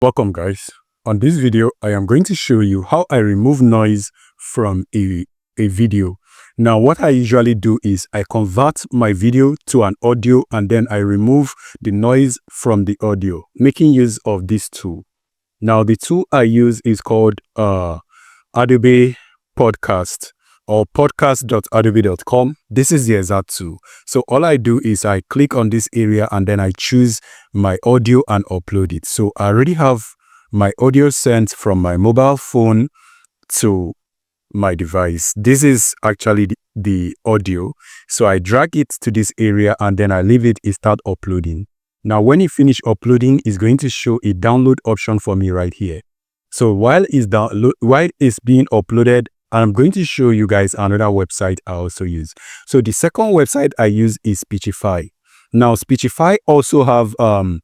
Welcome guys. On this video, I am going to show you how I remove noise from a video. Now, what I usually do is I convert my video to an audio and then I remove the noise from the audio, making use of this tool. Now, the tool I use is called Adobe Podcast or podcast.adobe.com. This is the exact tool. So all I do is I click on this area and then I choose my audio and upload it. So I already have my audio sent from my mobile phone to my device. This is actually the audio. So I drag it to this area and then I leave it start uploading. Now when it finish uploading, it's going to show a download option for me right here. So while it's being uploaded, I'm going to show you guys another website I also use. So the second website I use is Speechify. Now Speechify also have a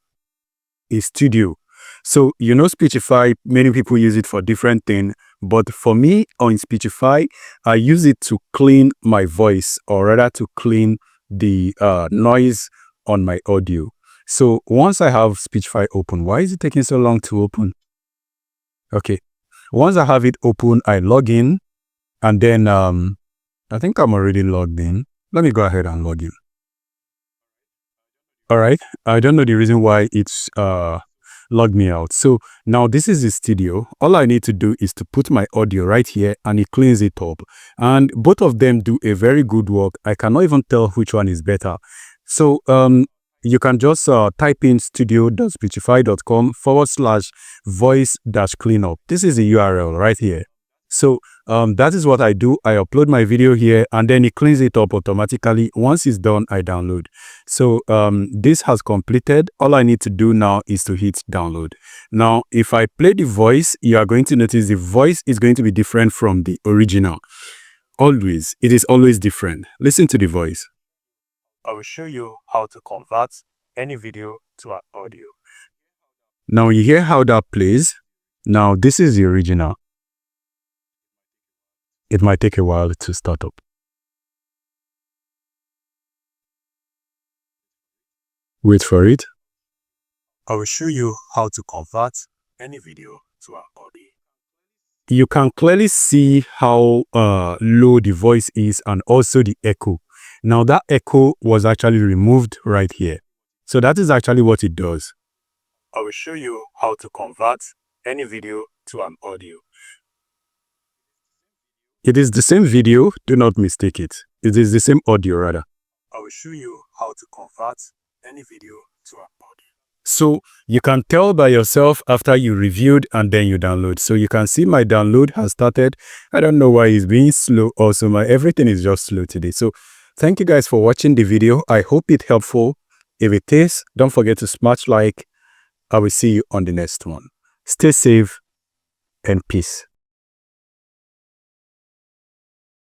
studio. So you know Speechify, many people use it for different things, but for me on Speechify, I use it to clean my voice, or rather to clean the noise on my audio. So once I have Speechify open, why is it taking so long to open? Okay, once I have it open, I log in. And then I think I'm already logged in. Let me go ahead and log in. All right. I don't know the reason why it's logged me out. So now this is the studio. All I need to do is to put my audio right here and it cleans it up. And both of them do a very good work. I cannot even tell which one is better. So you can just type in studio.speechify.com/voice-cleanup. This is the URL right here. So that is what I do. I upload my video here and then it cleans it up automatically. Once it's done, I download. So this has completed. All I need to do now is to hit download. Now, if I play the voice, you are going to notice the voice is going to be different from the original. Always. It is always different. Listen to the voice. I will show you how to convert any video to an audio. Now you hear how that plays. Now this is the original. It might take a while to start up. Wait for it. I will show you how to convert any video to an audio. You can clearly see how low the voice is and also the echo. Now that echo was actually removed right here. So that is actually what it does. I will show you how to convert any video to an audio. It is the same video, do not mistake it. It is the same audio rather. I will show you how to convert any video to an audio. So you can tell by yourself after you reviewed and then you download. So you can see my download has started. I don't know why it's being slow. Also, everything is just slow today. So thank you guys for watching the video. I hope it's helpful. If it is, don't forget to smash like. I will see you on the next one. Stay safe and peace.